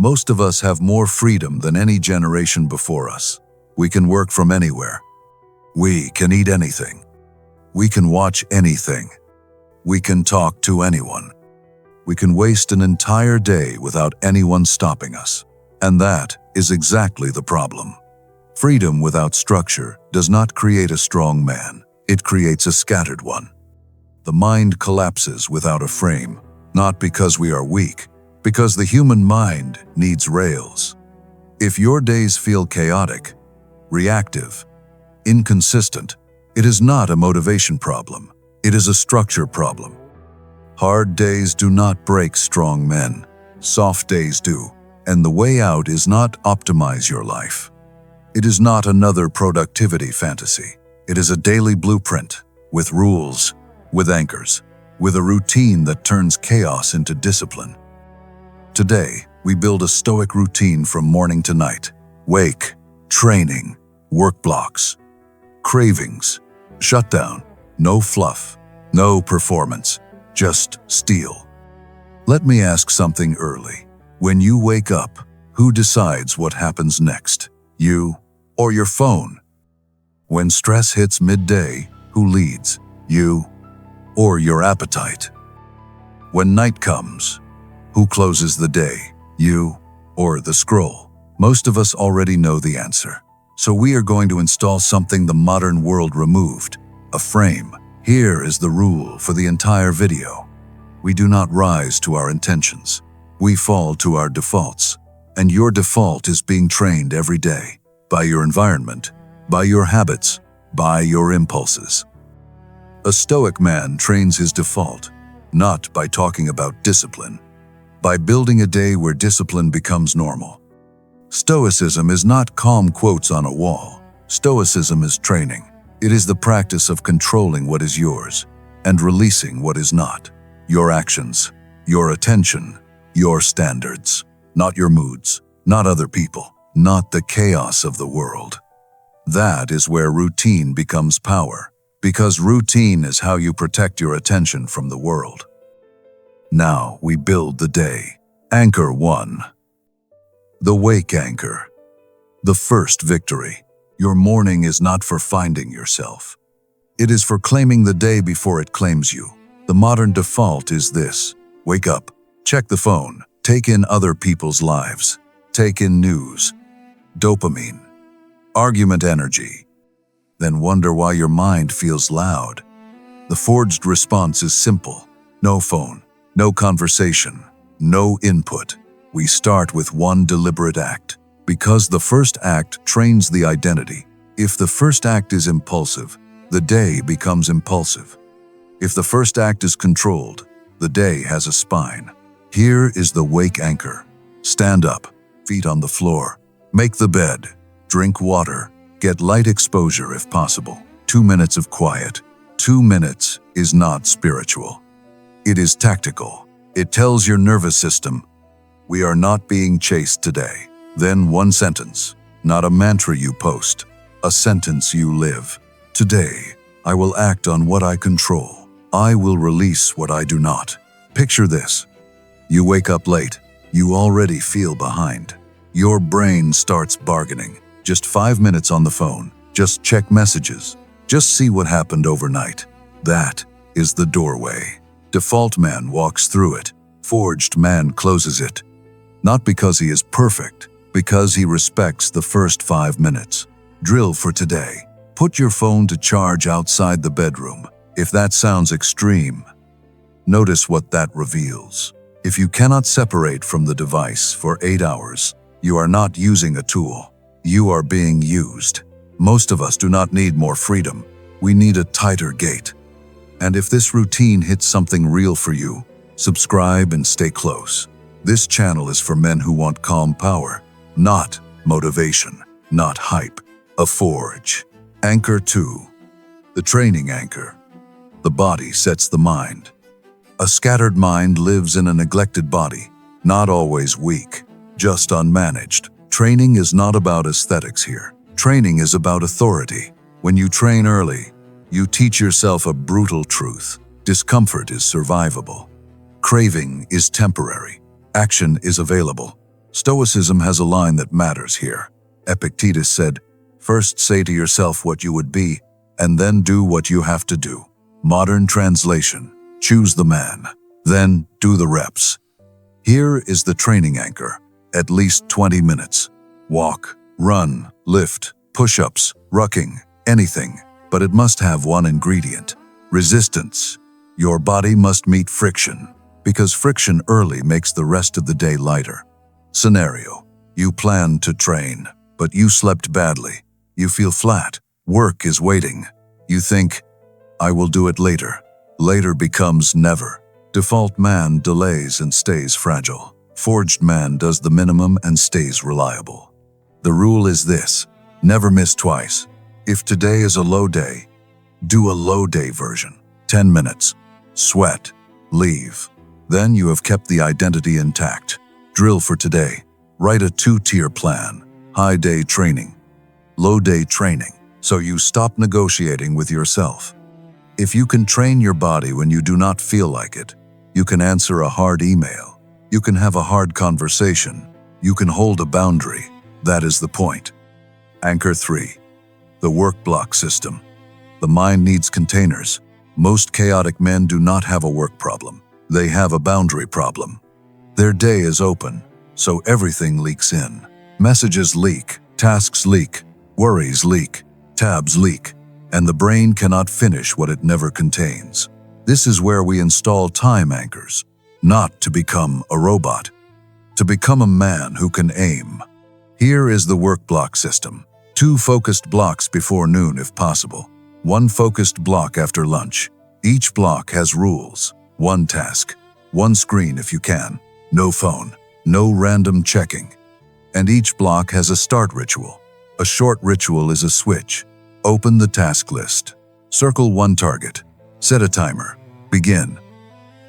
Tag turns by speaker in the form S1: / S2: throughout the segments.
S1: Most of us have more freedom than any generation before us. We can work from anywhere. We can eat anything. We can watch anything. We can talk to anyone. We can waste an entire day without anyone stopping us. And that is exactly the problem. Freedom without structure does not create a strong man. It creates a scattered one. The mind collapses without a frame, not because we are weak, because the human mind needs rails. If your days feel chaotic, reactive, inconsistent, it is not a motivation problem. It is a structure problem. Hard days do not break strong men. Soft days do. And the way out is not optimize your life. It is not another productivity fantasy. It is a daily blueprint, with rules, with anchors, with a routine that turns chaos into discipline. Today, we build a Stoic routine from morning to night. Wake, training, work blocks, cravings, shutdown, no fluff, no performance, just steel. Let me ask something early. When you wake up, who decides what happens next? You or your phone? When stress hits midday, who leads? You or your appetite? When night comes, who closes the day? You or the scroll? Most of us already know the answer. So we are going to install something the modern world removed, a frame. Here is the rule for the entire video. We do not rise to our intentions. We fall to our defaults. And your default is being trained every day by your environment, by your habits, by your impulses. A Stoic man trains his default, not by talking about discipline, by building a day where discipline becomes normal. Stoicism is not calm quotes on a wall. Stoicism is training. It is the practice of controlling what is yours and releasing what is not. Your actions, your attention, your standards, not your moods, not other people, not the chaos of the world. That is where routine becomes power, because routine is how you protect your attention from the world. Now we build the day. Anchor 1. The wake anchor. The first victory. Your morning is not for finding yourself. It is for claiming the day before it claims you. The modern default is this: wake up, check the phone, take in other people's lives, take in news, dopamine, argument energy, then wonder why your mind feels loud. The forged response is simple: no phone, no conversation, no input. We start with one deliberate act, because the first act trains the identity. If the first act is impulsive, the day becomes impulsive. If the first act is controlled, the day has a spine. Here is the wake anchor. Stand up, feet on the floor, make the bed, drink water, get light exposure if possible. 2 minutes of quiet. 2 minutes is not spiritual. It is tactical. It tells your nervous system, we are not being chased today. Then one sentence, not a mantra you post, a sentence you live. Today, I will act on what I control. I will release what I do not. Picture this. You wake up late. You already feel behind. Your brain starts bargaining. Just 5 minutes on the phone. Just check messages. Just see what happened overnight. That is the doorway. Default man walks through it. Forged man closes it. Not because he is perfect, because he respects the first 5 minutes. Drill for today. Put your phone to charge outside the bedroom. If that sounds extreme, notice what that reveals. If you cannot separate from the device for 8 hours, you are not using a tool. You are being used. Most of us do not need more freedom. We need a tighter gate. And if this routine hits something real for you, subscribe and stay close. This channel is for men who want calm power, not motivation, not hype. A forge. Anchor 2. The training anchor. The body sets the mind. A scattered mind lives in a neglected body, not always weak, just unmanaged. Training is not about aesthetics here. Training is about authority. When you train early, you teach yourself a brutal truth. Discomfort is survivable. Craving is temporary. Action is available. Stoicism has a line that matters here. Epictetus said, "First say to yourself what you would be, and then do what you have to do." Modern translation, choose the man, then do the reps. Here is the training anchor, at least 20 minutes. Walk, run, lift, push-ups, rucking, anything, but it must have one ingredient: resistance. Your body must meet friction, because friction early makes the rest of the day lighter. Scenario: you plan to train, but you slept badly. You feel flat. Work is waiting. You think, "I will do it later." Later becomes never. Default man delays and stays fragile. Forged man does the minimum and stays reliable. The rule is this: never miss twice. If today is a low day, do a low day version. 10 minutes. Sweat. Leave. Then you have kept the identity intact. Drill for today. Write a 2-tier plan. High day training. Low day training. So you stop negotiating with yourself. If you can train your body when you do not feel like it, you can answer a hard email. You can have a hard conversation. You can hold a boundary. That is the point. Anchor 3. The work block system. The mind needs containers. Most chaotic men do not have a work problem. They have a boundary problem. Their day is open, so everything leaks in. Messages leak, tasks leak, worries leak, tabs leak, and the brain cannot finish what it never contains. This is where we install time anchors, not to become a robot, to become a man who can aim. Here is the work block system. 2 focused blocks before noon if possible. 1 focused block after lunch. Each block has rules. 1 task. 1 screen if you can. No phone. No random checking. And each block has a start ritual. A short ritual is a switch. Open the task list. Circle 1 target. Set a timer. Begin.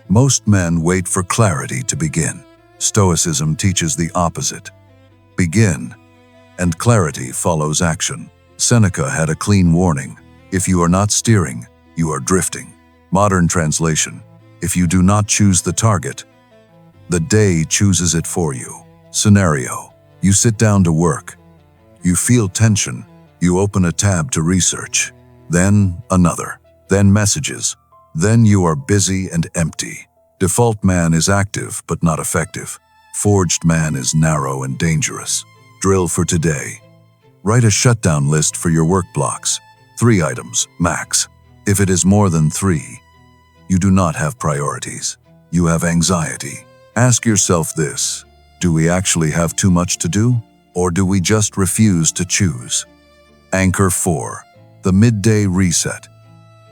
S1: Most men wait for clarity to begin. Stoicism teaches the opposite. Begin, and clarity follows action. Seneca had a clean warning: if you are not steering, you are drifting. Modern translation: if you do not choose the target, the day chooses it for you. Scenario: you sit down to work. You feel tension. You open a tab to research. Then another. Then messages. Then you are busy and empty. Default man is active but not effective. Forged man is narrow and dangerous. Drill for today. Write a shutdown list for your work blocks. 3 items, max. If it is more than 3, you do not have priorities. You have anxiety. Ask yourself this: do we actually have too much to do? Or do we just refuse to choose? Anchor 4. The Midday Reset.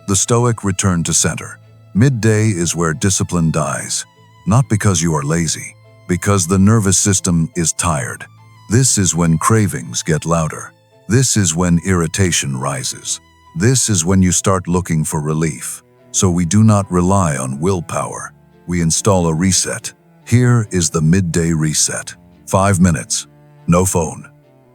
S1: The Stoic return to center. Midday is where discipline dies. Not because you are lazy, because the nervous system is tired. This is when cravings get louder. This is when irritation rises. This is when you start looking for relief. So we do not rely on willpower. We install a reset. Here is the Midday Reset. 5 minutes. No phone.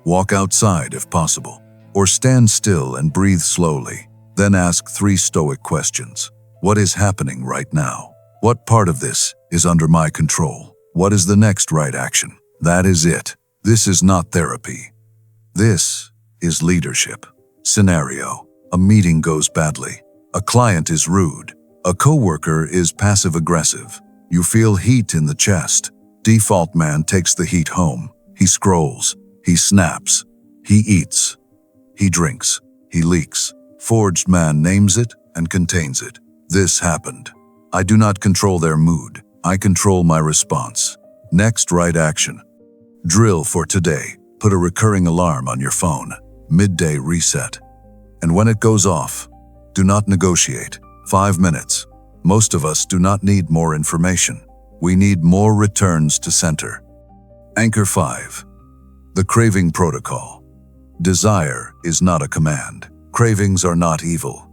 S1: Walk outside if possible. Or stand still and breathe slowly. Then ask 3 Stoic questions. What is happening right now? What part of this is under my control? What is the next right action? That is it. This is not therapy. This is leadership. Scenario: a meeting goes badly. A client is rude. A coworker is passive-aggressive. You feel heat in the chest. Default man takes the heat home. He scrolls. He snaps. He eats. He drinks. He leaks. Forged man names it and contains it. This happened. I do not control their mood. I control my response. Next right action. Drill for today. Put a recurring alarm on your phone. Midday Reset. And when it goes off, do not negotiate. 5 minutes. Most of us do not need more information. We need more returns to center. Anchor 5. The Craving Protocol. Desire is not a command. Cravings are not evil.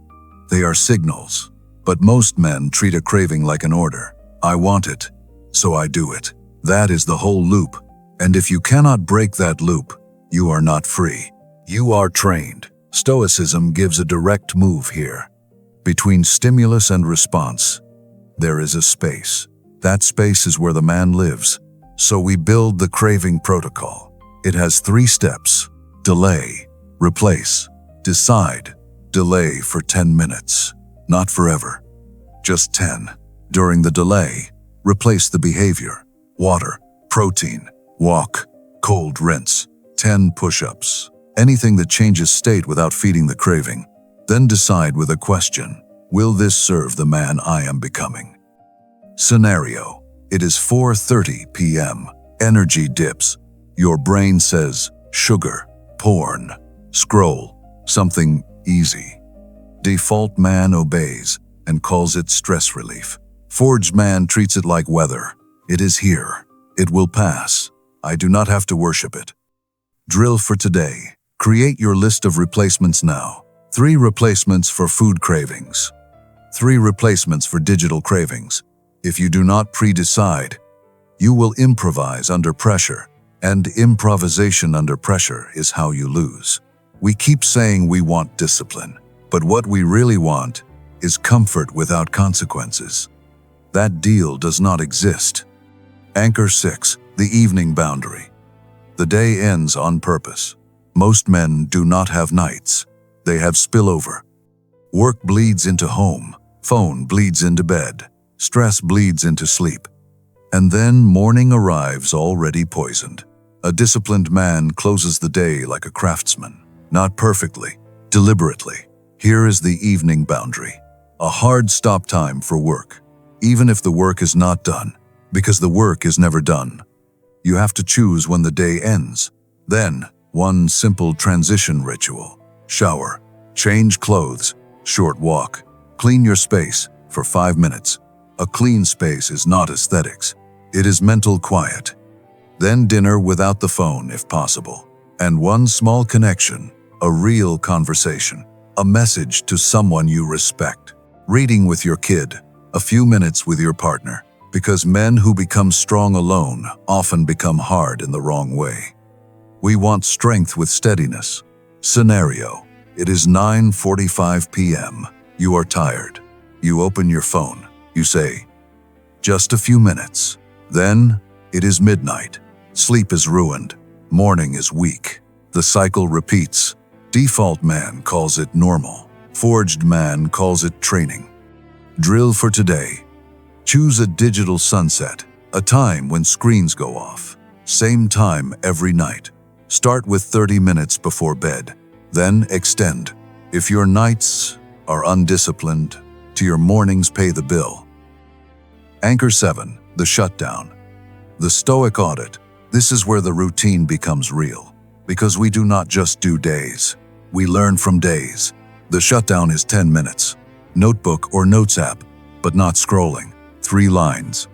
S1: They are signals. But most men treat a craving like an order. I want it, so I do it. That is the whole loop. And if you cannot break that loop, you are not free. You are trained. Stoicism gives a direct move here. Between stimulus and response, there is a space. That space is where the man lives. So we build the Craving Protocol. It has 3 steps: delay, replace, decide. Delay for 10 minutes, not forever, just 10. During the delay, replace the behavior: water, protein, walk, cold rinse, 10 push-ups, anything that changes state without feeding the craving. Then decide with a question: will this serve the man I am becoming? Scenario: it is 4:30 p.m. Energy dips. Your brain says, sugar, porn, scroll, something easy. Default man obeys and calls it stress relief. Forged man treats it like weather. It is here. It will pass. I do not have to worship it. Drill for today. Create your list of replacements now. 3 replacements for food cravings. 3 replacements for digital cravings. If you do not pre-decide, you will improvise under pressure, and improvisation under pressure is how you lose. We keep saying we want discipline, but what we really want is comfort without consequences. That deal does not exist. Anchor 6, the evening boundary. The day ends on purpose. Most men do not have nights. They have spillover. Work bleeds into home. Phone bleeds into bed. Stress bleeds into sleep. And then morning arrives already poisoned. A disciplined man closes the day like a craftsman. Not perfectly, deliberately. Here is the evening boundary. A hard stop time for work, even if the work is not done, because the work is never done. You have to choose when the day ends. Then, one simple transition ritual. Shower, change clothes, short walk, clean your space for 5 minutes. A clean space is not aesthetics. It is mental quiet. Then dinner without the phone if possible. And one small connection, a real conversation, a message to someone you respect. Reading with your kid, a few minutes with your partner, because men who become strong alone often become hard in the wrong way. We want strength with steadiness. Scenario: it is 9:45 p.m. You are tired. You open your phone. You say, just a few minutes. Then, it is midnight. Sleep is ruined. Morning is weak. The cycle repeats. Default man calls it normal. Forged man calls it training. Drill for today. Choose a digital sunset, a time when screens go off. Same time every night. Start with 30 minutes before bed. Then extend. If your nights are undisciplined, to your mornings pay the bill. Anchor 7, the shutdown. The Stoic audit. This is where the routine becomes real. Because we do not just do days. We learn from days. The shutdown is 10 minutes. Notebook or notes app, but not scrolling. 3 lines.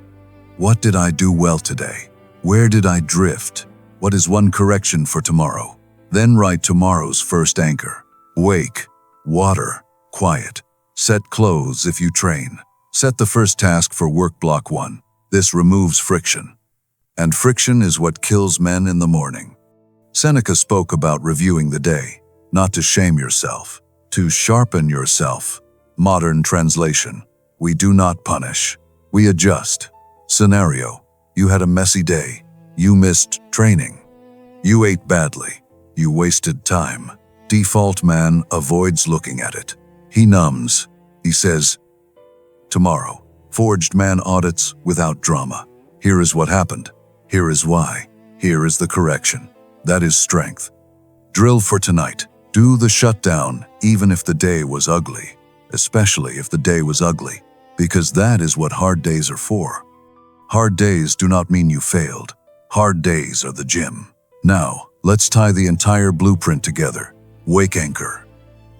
S1: What did I do well today? Where did I drift? What is one correction for tomorrow? Then write tomorrow's first anchor. Wake, water, quiet. Set clothes if you train. Set the first task for work block 1. This removes friction. And friction is what kills men in the morning. Seneca spoke about reviewing the day, not to shame yourself, to sharpen yourself. Modern translation: we do not punish, we adjust. Scenario: you had a messy day. You missed training. You ate badly. You wasted time. Default man avoids looking at it. He numbs. He says, tomorrow. Forged man audits without drama. Here is what happened. Here is why. Here is the correction. That is strength. Drill for tonight. Do the shutdown even if the day was ugly. Especially if the day was ugly. Because that is what hard days are for. Hard days do not mean you failed. Hard days are the gym. Now, let's tie the entire blueprint together. Wake anchor.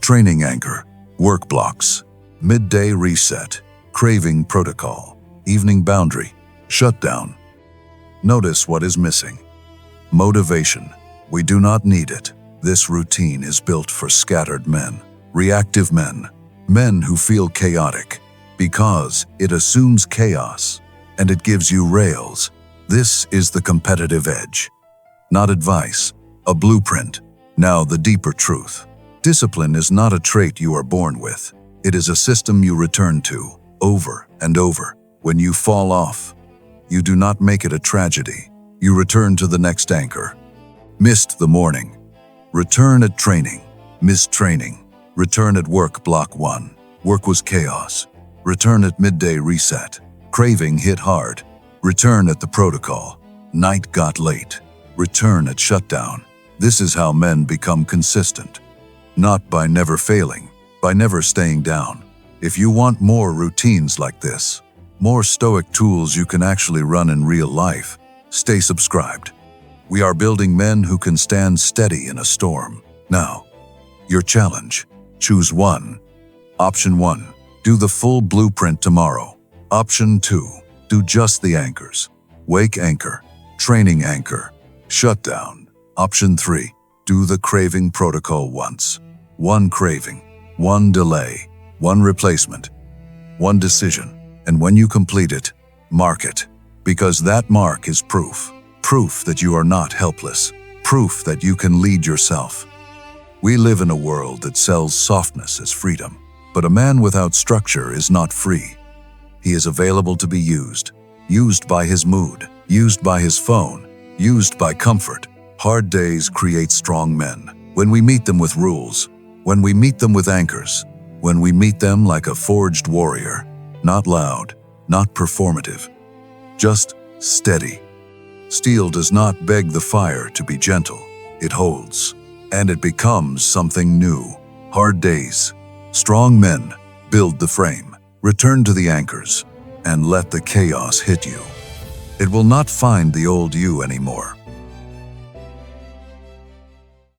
S1: Training anchor. Work blocks. Midday reset. Craving protocol. Evening boundary. Shutdown. Notice what is missing. Motivation. We do not need it. This routine is built for scattered men. Reactive men. Men who feel chaotic. Because it assumes chaos. And it gives you rails. This is the competitive edge. Not advice. A blueprint. Now the deeper truth. Discipline is not a trait you are born with. It is a system you return to, over and over. When you fall off, you do not make it a tragedy. You return to the next anchor. Missed the morning. Return at training. Missed training. Return at work block 1. Work was chaos. Return at midday reset. Craving hit hard. Return at the protocol. Night got late. Return at shutdown. This is how men become consistent. Not by never failing, by never staying down. If you want more routines like this, more Stoic tools you can actually run in real life, stay subscribed. We are building men who can stand steady in a storm. Now, your challenge. Choose one. Option 1. Do the full blueprint tomorrow. Option 2. Do just the anchors. Wake anchor. Training anchor. Shutdown. Option 3. Do the craving protocol once. 1 craving. 1 delay. 1 replacement. 1 decision. And when you complete it, mark it. Because that mark is proof. Proof that you are not helpless. Proof that you can lead yourself. We live in a world that sells softness as freedom, but a man without structure is not free. He is available to be used by his mood, used by his phone, used by comfort. Hard days create strong men. When we meet them with rules, when we meet them with anchors, when we meet them like a forged warrior, not loud, not performative, just steady. Steel does not beg the fire to be gentle, it holds. And it becomes something new. Hard days. Strong men build the frame, return to the anchors, and let the chaos hit you. It will not find the old you anymore.